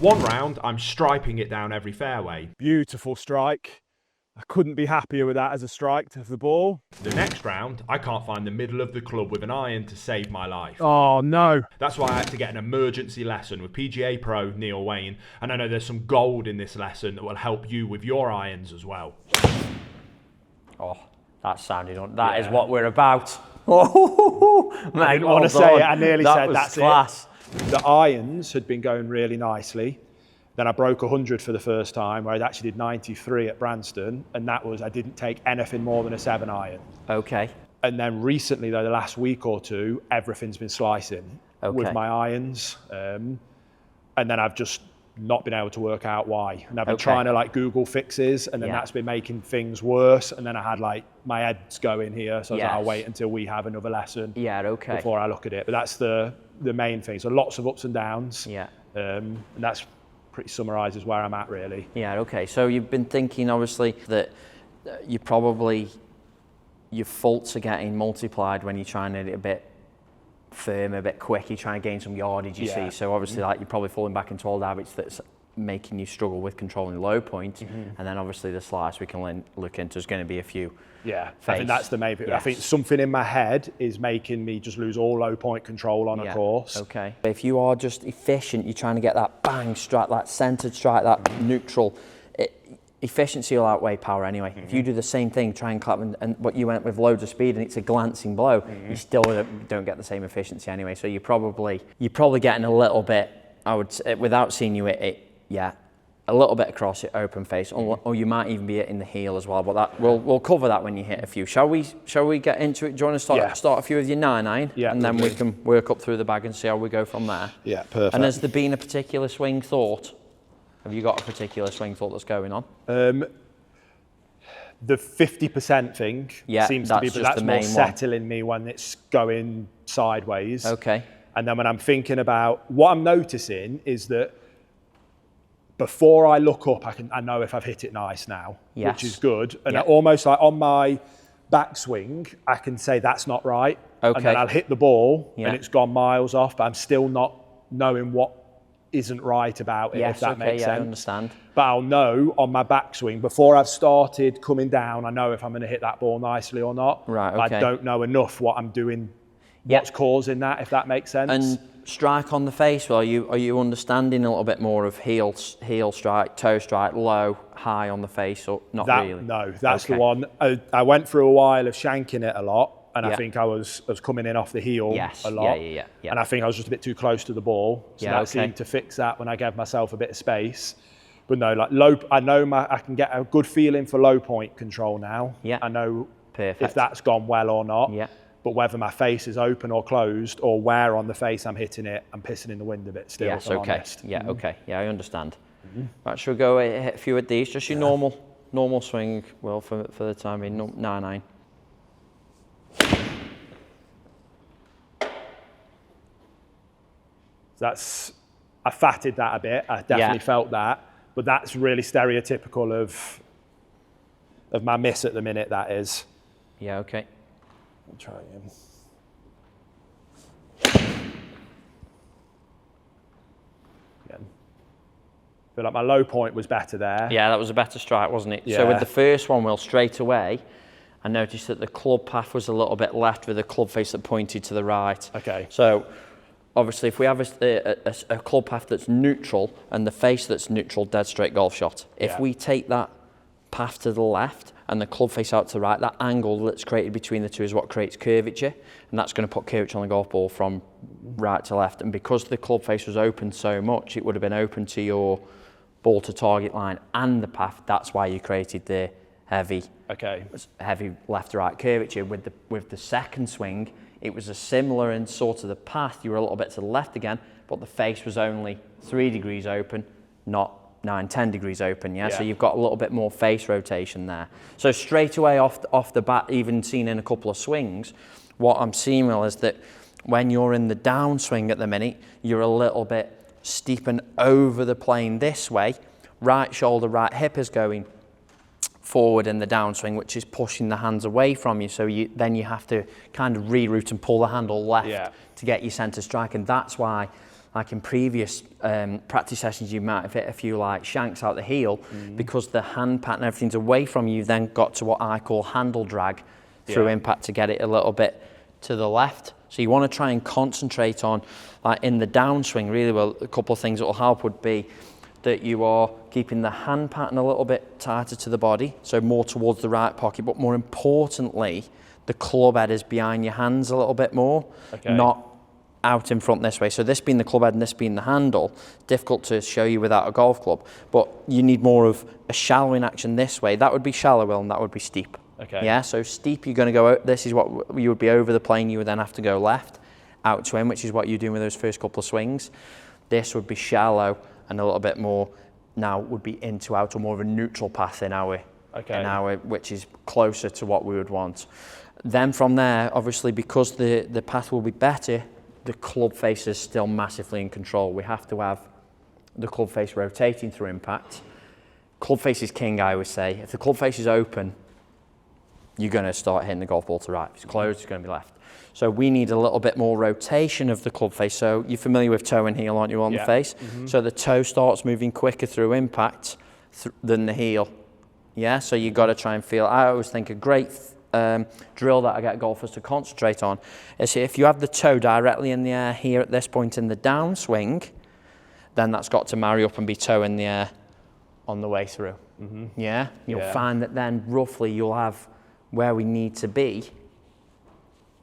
One round, I'm striping it down every fairway. Beautiful strike. I couldn't be happier with that as a strike to the ball. The next round, I can't find the middle of the club with an iron to save my life. Oh no. That's why I had to get an emergency lesson with PGA Pro Neil Wain, and I know there's some gold in this lesson that will help you with your irons as well. Oh, that sounded that is what we're about. Oh, mate, I didn't want to say it. I nearly said that's class. The irons had been going really nicely. Then I broke 100 for the first time, where I actually did 93 at Branston, and that was, I didn't take anything more than a 7 iron. Okay. And then recently, though, the last week or two, everything's been slicing with my irons. And then I've just not been able to work out why. And I've been trying to like Google fixes, and then that's been making things worse. And then I had like my head's going here, so I was like, I'll wait until we have another lesson before I look at it. But that's the main thing. So lots of ups and downs. Yeah. And that's pretty summarises where I'm at, really. Yeah, okay. So you've been thinking, obviously, that you probably, your faults are getting multiplied when you're trying to hit it a bit firm, a bit quick, you're trying to gain some yardage, you see. So obviously, like, you're probably falling back into old habits that's making you struggle with controlling the low point. And then obviously the slice we can look into is going to be a few. Yeah, I think that's the main thing. I think something in my head is making me just lose all low point control on a course. Okay. If you are just efficient, you're trying to get that bang strike, that centered strike, that neutral. Efficiency will outweigh power anyway. If you do the same thing, try and clap, but you went with loads of speed and it's a glancing blow, you still don't get the same efficiency anyway. So you're probably getting a little bit, I would say, without seeing you hit it, a little bit across it, open face, or you might even be hitting the heel as well. But that we'll cover that when you hit a few. Shall we get into it? Do you want to start a few with your 9 iron? Yeah. And then we can work up through the bag and see how we go from there. Yeah, perfect. And has there been a particular swing thought? Have you got a particular swing thought that's going on? The 50% thing seems to be, but that's more settling me when it's going sideways. Okay. And then when I'm thinking about, what I'm noticing is that before I look up, I know if I've hit it nice now, which is good. And almost like on my backswing, I can say that's not right. Okay. And then I'll hit the ball and it's gone miles off, but I'm still not knowing what isn't right about it, if that makes sense. I understand. But I'll know on my backswing, before I've started coming down, I know if I'm going to hit that ball nicely or not. Right, okay. I don't know enough what I'm doing, what's causing that, if that makes sense. And strike on the face, well, are you understanding a little bit more of heel strike, toe strike, low, high on the face, or not really? No, that's the one. I went through a while of shanking it a lot, and I think I was coming in off the heel a lot. Yeah. And I think I was just a bit too close to the ball. So I seemed to fix that when I gave myself a bit of space. But no, like low, I know I can get a good feeling for low point control now. Yeah. I know if that's gone well or not. Yeah. But whether my face is open or closed, or where on the face I'm hitting it, I'm pissing in the wind a bit still. Yes, okay. Yeah, okay. Yeah, I understand. Right, shall we go hit a few of these? Just your normal swing, Will, for the time being. 9-9. I fatted that a bit. I definitely felt that, but that's really stereotypical of my miss at the minute. That is. Yeah. Okay. I'll try again. I feel like my low point was better there. Yeah, that was a better strike, wasn't it? Yeah. So with the first one, Will, straight away, I noticed that the club path was a little bit left with a club face that pointed to the right. Okay. So obviously, if we have a club path that's neutral and the face that's neutral, dead straight golf shot. If we take that path to the left and the club face out to the right, that angle that's created between the two is what creates curvature, and that's going to put curvature on the golf ball from right to left. And because the club face was open so much, it would have been open to your ball to target line and the path. That's why you created the heavy left to right curvature. With the second swing, it was a similar in sort of the path. You were a little bit to the left again, but the face was only 3 degrees open, not 9-10 degrees open. Yeah, so you've got a little bit more face rotation there. So straight away off the bat, even seen in a couple of swings, what I'm seeing, Will, is that when you're in the downswing at the minute, you're a little bit steep and over the plane this way. Right shoulder, right hip is going forward in the downswing, which is pushing the hands away from you. So then you have to kind of reroute and pull the handle left to get your centre strike. And that's why like in previous practice sessions, you might have hit a few like shanks out the heel because the hand pattern, everything's away from you. You've then got to what I call handle drag through impact to get it a little bit to the left. So you want to try and concentrate on, like in the downswing, really well, a couple of things that will help would be that you are keeping the hand pattern a little bit tighter to the body, so more towards the right pocket, but more importantly, the club head is behind your hands a little bit more, not out in front this way. So this being the club head and this being the handle, difficult to show you without a golf club, but you need more of a shallowing action this way. That would be shallow, Will, and that would be steep. Yeah, so steep, you're going to go, this is what you would be over the plane, you would then have to go left, out to in, which is what you're doing with those first couple of swings. This would be shallow and a little bit more, now would be into out, or more of a neutral path in our, which is closer to what we would want. Then from there, obviously, because the path will be better, the club face is still massively in control. We have to have the club face rotating through impact. Club face is king, I would say. If the club face is open, you're going to start hitting the golf ball to right. If it's closed, it's going to be left. So we need a little bit more rotation of the club face. So you're familiar with toe and heel, aren't you, on the face? So the toe starts moving quicker through impact than the heel. Yeah, so you've got to try and feel. I always think a great drill that I get golfers to concentrate on is if you have the toe directly in the air here at this point in the downswing, then that's got to marry up and be toe in the air on the way through. Yeah, you'll find that then roughly you'll have where we need to be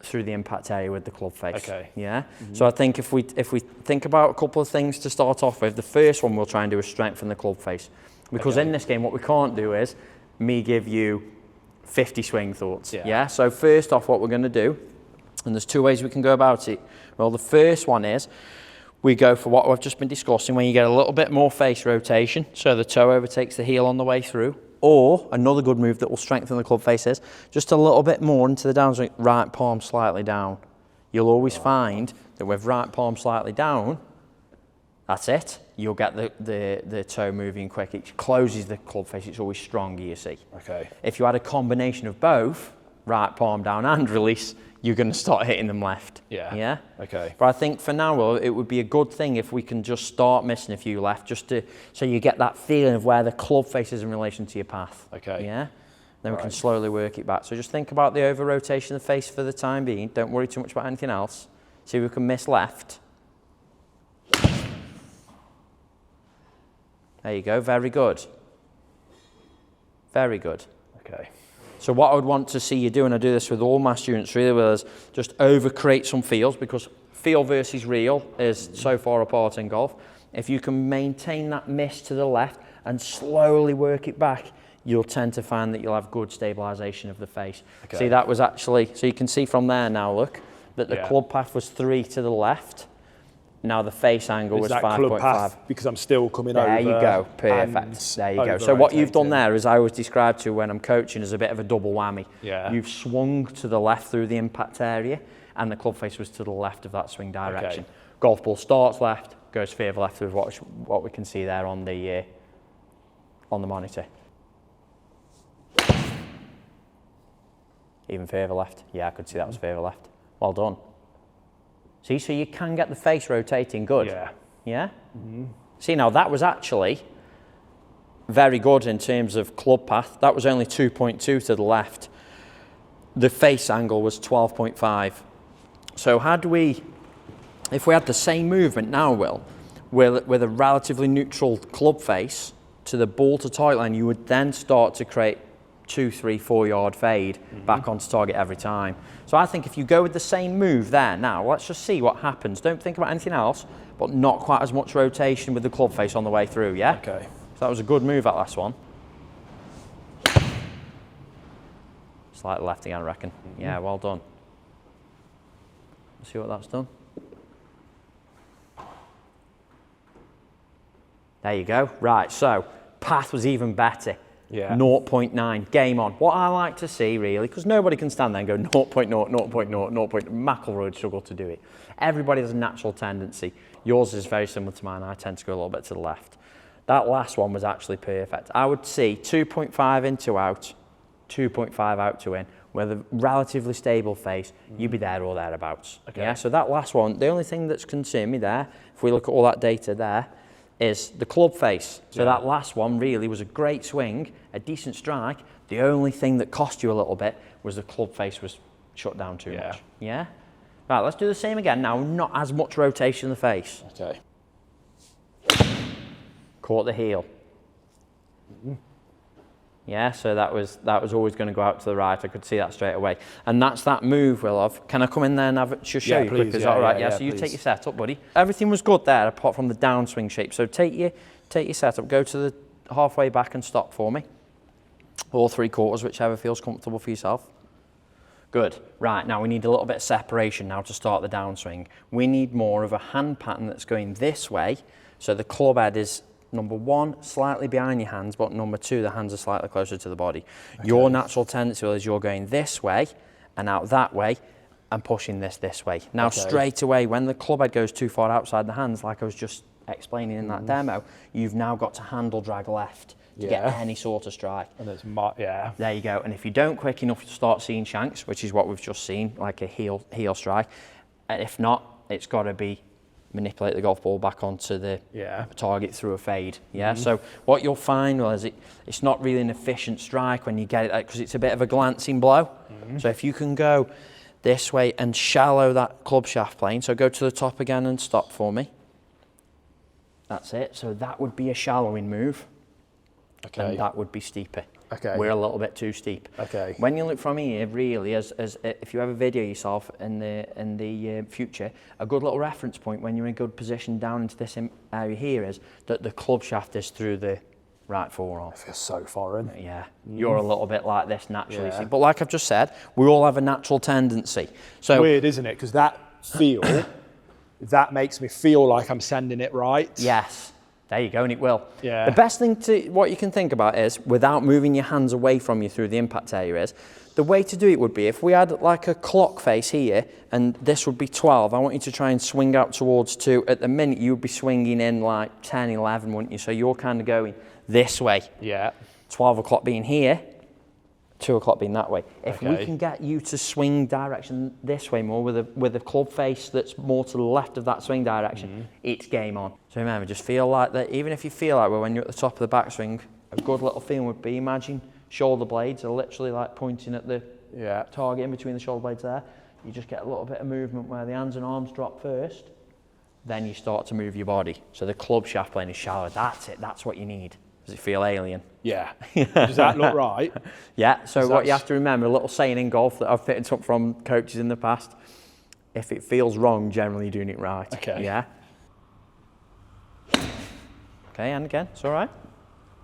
through the impact area with the club face. Yeah. So I think if we think about a couple of things to start off with, the first one we'll try and do is strengthen the club face, because in this game what we can't do is me give you 50 swing thoughts. Yeah. So first off, what we're going to do, and there's two ways we can go about it. Well, the first one is we go for what we've just been discussing, when you get a little bit more face rotation, so the toe overtakes the heel on the way through. Or another good move that will strengthen the club face is just a little bit more into the downswing, right palm slightly down. You'll always find that with right palm slightly down, that's it. You'll get the toe moving quick. It closes the club face. It's always stronger, you see. If you had a combination of both, right palm down and release, you're going to start hitting them left. Yeah. But I think for now, Will, it would be a good thing if we can just start missing a few left, just to so you get that feeling of where the club face is in relation to your path. Yeah. Then we can slowly work it back. So just think about the over rotation of the face for the time being. Don't worry too much about anything else. See if we can miss left. There you go. Very good. Very good. So what I would want to see you do, and I do this with all my students really well, is just over-create some feels, because feel versus real is so far apart in golf. If you can maintain that miss to the left and slowly work it back, you'll tend to find that you'll have good stabilisation of the face. See, that was actually, so you can see from there now, look, that the club path was 3 to the left. Now the face angle was 5.5. Because I'm still coming over. There you go, perfect. There you go. So what you've done there, as I always describe to when I'm coaching, is a bit of a double whammy. You've swung to the left through the impact area, and the club face was to the left of that swing direction. Golf ball starts left, goes further left with what we can see there on the monitor. Even further left. Yeah, I could see that was further left. Well done. See, so you can get the face rotating good. Yeah? See, now that was actually very good in terms of club path. That was only 2.2 to the left. The face angle was 12.5. So if we had the same movement now, Will, with a relatively neutral club face to the ball to target line, you would then start to create 2, 3, 4 yard fade back onto target every time. So I think if you go with the same move there now, let's just see what happens. Don't think about anything else, but not quite as much rotation with the club face on the way through, yeah? So that was a good move, that last one. Slightly left again, I reckon. Yeah, well done. Let's see what that's done. There you go. Right, so path was even better. 0.9, game on. What I like to see, really, because nobody can stand there and go 0.0, 0.0, 0.0. McIlroy would struggle to do it. Everybody has a natural tendency. Yours is very similar to mine. I tend to go a little bit to the left. That last one was actually perfect. I would see 2.5 in to out, 2.5 out to in, with a relatively stable face, you'd be there or thereabouts. Okay. Yeah, so that last one, the only thing that's concerned me there, if we look at all that data there, is the club face. So that last one really was a great swing, a decent strike. The only thing that cost you a little bit was the club face was shut down too much. Yeah? Right, let's do the same again now, not as much rotation in the face. Okay. Caught the heel. Yeah, so that was always going to go out to the right. I could see that straight away. And that's that move, Will. Can I come in there and have it, just show you please, quick? Is that all right? Yeah, so you please. take your setup, buddy. Everything was good there, apart from the downswing shape. So take your setup, go to the halfway back and stop for me. Or 3/4, whichever feels comfortable for yourself. Good. Right, now we need a little bit of separation now to start the downswing. We need more of a hand pattern that's going this way. So the club head is, number one, slightly behind your hands, but number two, the hands are slightly closer to the body. Okay. Your natural tendency is you're going this way and out that way and pushing this way. Now, straight away, when the club head goes too far outside the hands, like I was just explaining in that demo, you've now got to handle drag left to get any sort of strike. And it's there you go. And if you don't quick enough to start seeing shanks, which is what we've just seen, like a heel strike, if not, it's got to be manipulate the golf ball back onto the target through a fade. So what you'll find is it's not really an efficient strike when you get it, because it's a bit of a glancing blow. So if you can go this way and shallow that club shaft plane, so go to the top again and stop for me. That's it. So that would be a shallowing move. Okay. And that would be steeper. Okay. We're a little bit too steep. Okay. When you look from here, really, as if you ever video yourself in the future, a good little reference point when you're in a good position down into this area here is that the club shaft is through the right forearm. It feels so foreign. Yeah. You're a little bit like this naturally. See? But like I've just said, we all have a natural tendency. So weird, isn't it? Because that feel, that makes me feel like I'm sending it right. Yes. There you go, and it will. Yeah. The best thing what you can think about is, without moving your hands away from you through the impact area, is the way to do it would be if we had like a clock face here, and this would be 12. I want you to try and swing out towards 2. At the minute, you would be swinging in like 10, 11, wouldn't you? So you're kind of going this way. Yeah. 12 o'clock being here, 2 o'clock being that way. If we can get you to swing direction this way more with a club face that's more to the left of that swing direction, it's game on. So remember, just feel like that. Even if you feel like when you're at the top of the backswing, a good little feeling would be, imagine shoulder blades are literally like pointing at the target in between the shoulder blades there. You just get a little bit of movement where the hands and arms drop first, then you start to move your body. So the club shaft plane is shallow. That's it. That's what you need. Does it feel alien? Yeah. Does that look right? Yeah. So what you have to remember, a little saying in golf that I've picked up from coaches in the past: if it feels wrong, generally you're doing it right. Okay. Yeah. Okay, and again, it's all right.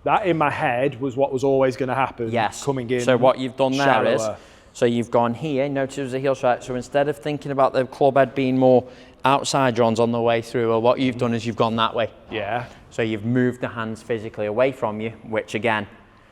That in my head was what was always going to happen. Yes. Coming in. So what you've done there shallower. is, so you've gone here. Notice it was a heel strike. So instead of thinking about the club head being more outside John's on the way through, or what you've done is you've gone that way. Yeah. So you've moved the hands physically away from you, which again,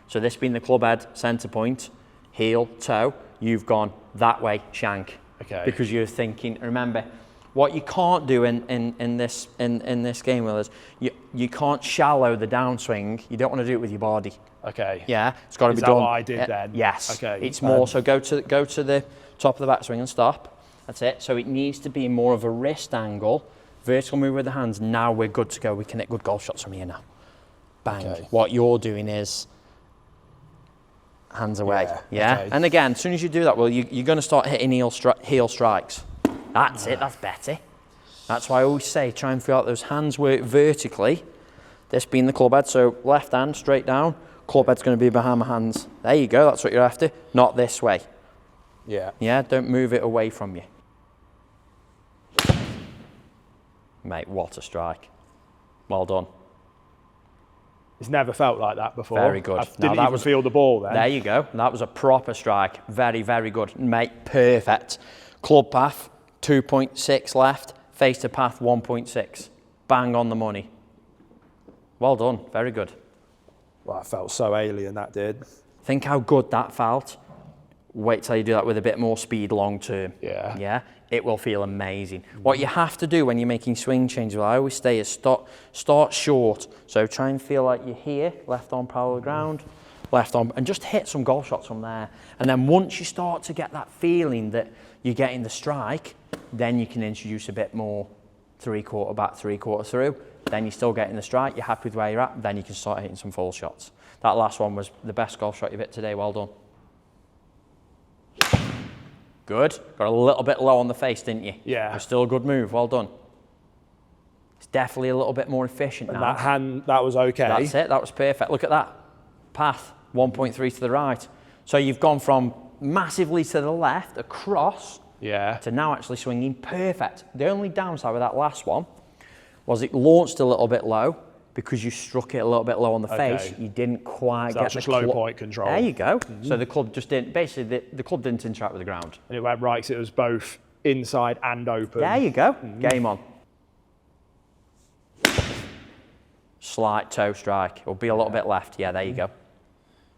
so this being the club head, centre point, heel, toe, you've gone that way, shank. Okay. Because you're thinking, remember, what you can't do in this game, Will, is you can't shallow the downswing. You don't want to do it with your body. Okay. Yeah. It's got to be done. Is that what I did then? Yes. Okay. It's more, so go to the top of the backswing and stop. That's it. So it needs to be more of a wrist angle, vertical move with the hands. Now we're good to go. We can hit good golf shots from here now. Bang. Okay. What you're doing is hands away. Yeah. Okay. And again, as soon as you do that, Will, you're going to start hitting heel strikes. That's it. That's better. That's why I always say try and feel out those hands work vertically. This being the club head, so left hand straight down. Club head's going to be behind my hands. There you go. That's what you're after. Not this way. Yeah. Yeah. Don't move it away from you. Mate, what a strike. Well done. It's never felt like that before. Very good. I didn't even feel the ball then. There you go. That was a proper strike. Very, very good. Mate, perfect. Club path, 2.6 left. Face to path, 1.6. Bang on the money. Well done. Very good. Well, that felt so alien, that did. Think how good that felt. Wait till you do that with a bit more speed long term. Yeah. Yeah. It will feel amazing. What you have to do when you're making swing changes, well, I always say, is start short. So try and feel like you're here, left arm parallel to the ground, left on, and just hit some golf shots from there. And then once you start to get that feeling that you're getting the strike, then you can introduce a bit more 3/4 back, 3/4 through. Then you're still getting the strike, you're happy with where you're at, then you can start hitting some full shots. That last one was the best golf shot you've hit today, well done. Good, got a little bit low on the face, didn't you? Yeah. But still a good move, well done. It's definitely a little bit more efficient now. That hand, that was okay. That's it, that was perfect. Look at that, path, 1.3 to the right. So you've gone from massively to the left, across, to now actually swinging perfect. The only downside with that last one was it launched a little bit low because you struck it a little bit low on the face. You didn't quite get the low point control. There you go. So the club just didn't, basically the club didn't interact with the ground. And it went right because it was both inside and open. There you go, game on. Slight toe strike, it'll be a little bit left. Yeah, there you go.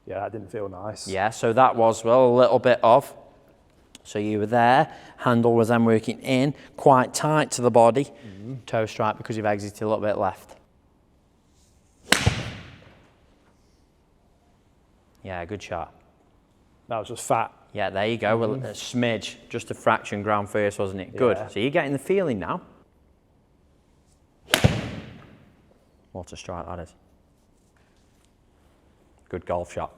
Yeah, that didn't feel nice. Yeah, so that was, well, a little bit off. So you were there, handle was then working in, quite tight to the body, toe strike because you've exited a little bit left. Yeah, good shot. That was just fat. Yeah, there you go, well, a smidge, just a fraction ground first, wasn't it? Good, so you're getting the feeling now. What a strike that is. Good golf shot.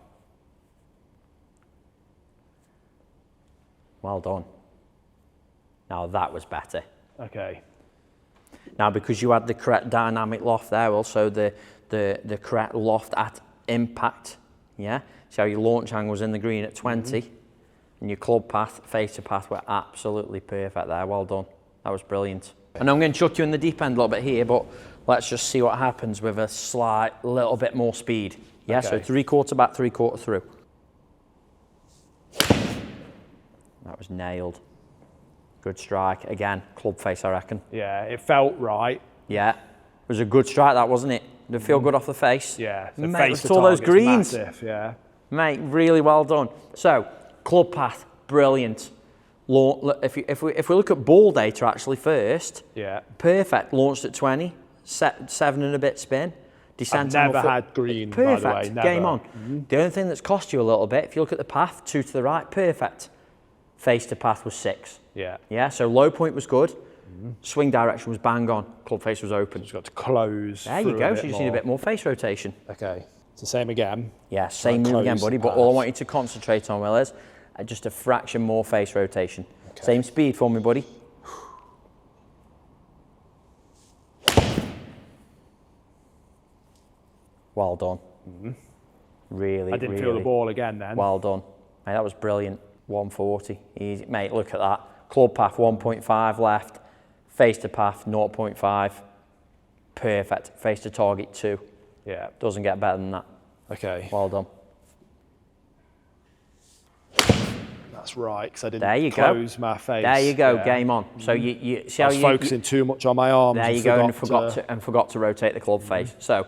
Well done. Now that was better. Okay. Now because you had the correct dynamic loft there, also the correct loft at impact, yeah? So your launch angle was in the green at 20, and your club path, face to path were absolutely perfect there. Well done. That was brilliant. And I'm going to chuck you in the deep end a little bit here, but let's just see what happens with a slight little bit more speed. Yeah, so 3/4 back, 3/4 through. That was nailed. Good strike. Again, club face, I reckon. Yeah, it felt right. Yeah. It was a good strike, that, wasn't it? Did it feel good off the face? Yeah. The mate, face look at all those greens. Massive, yeah. Mate, really well done. So, club path, brilliant. If we look at ball data actually first, perfect. Launched at 20, 7 and a bit spin. I've never had green, perfect. By the way. Never. Game on. The only thing that's cost you a little bit, if you look at the path, 2 to the right, perfect. Face to path was 6. Yeah. Yeah, so low point was good. Swing direction was bang on. Club face was open. Just got to close. There you go, so you just need a bit more face rotation. Okay. It's the same again. Yeah, same move again, buddy, but all I want you to concentrate on, Will, is just a fraction more face rotation. Okay. Same speed for me, buddy. Well done. Really, I didn't feel the ball again then. Well done. Mate, that was brilliant. 140, easy. Mate, look at that. Club path 1.5 left, face to path 0.5. Perfect. Face to target 2. Yeah. Doesn't get better than that. Okay. Well done. That's right, because I didn't close my face. There you go, game on. So you see how I was focusing too much on my arms. There you go, and forgot to rotate the club face. So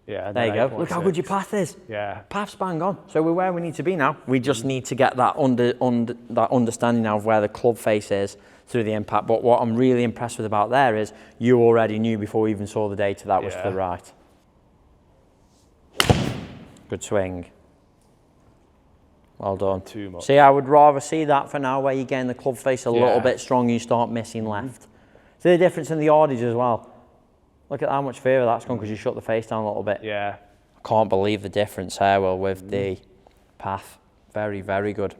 yeah, there you go. Look how good your path is. Yeah. Path's bang on. So we're where we need to be now. We just need to get that that understanding now of where the club face is through the impact. But what I'm really impressed with about there is you already knew before we even saw the data that was to the right. Good swing. Well done. Too much. See, I would rather see that for now, where you're getting the club face a little bit strong, you start missing left. See the difference in the yardage as well. Look at how much further that's gone because you shut the face down a little bit. Yeah. I can't believe the difference here, Will, with the path. Very, very good.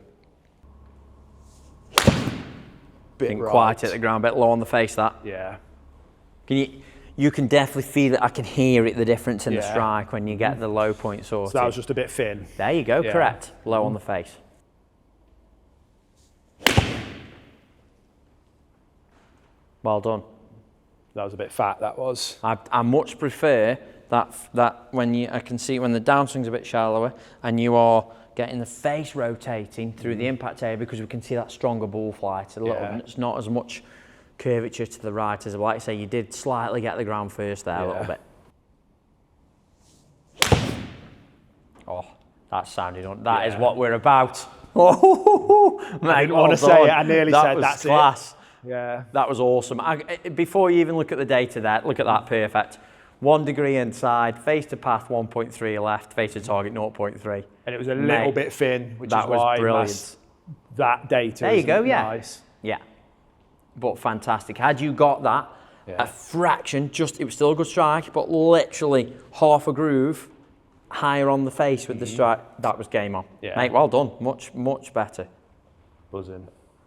Didn't quite hit the ground, a bit low on the face, that. Yeah. You can definitely feel it. I can hear it, the difference in the strike when you get the low point sorted. So that was just a bit thin. There you go, correct. Low on the face. Well done. That was a bit fat, that was. I much prefer that when I can see when the downswing's a bit shallower and you are getting the face rotating through the impact area, because we can see that stronger ball flight. It's not as much curvature to the right as, like I say, you did slightly get the ground first there a little bit. Oh, that sounded that is what we're about. Oh, mate, I didn't want to say it. I nearly said that's class. Yeah. That was awesome. Before you even look at the data there, look at that, perfect. 1 degree inside, face to path 1.3 left, face to target 0.3. And it was a little bit thin, which is why brilliant. That data there you go, nice. Yeah. But fantastic. Had you got that, a fraction, it was still a good strike, but literally half a groove higher on the face with the strike, that was game on. Yeah. Mate, well done. Much, much better. Buzzing.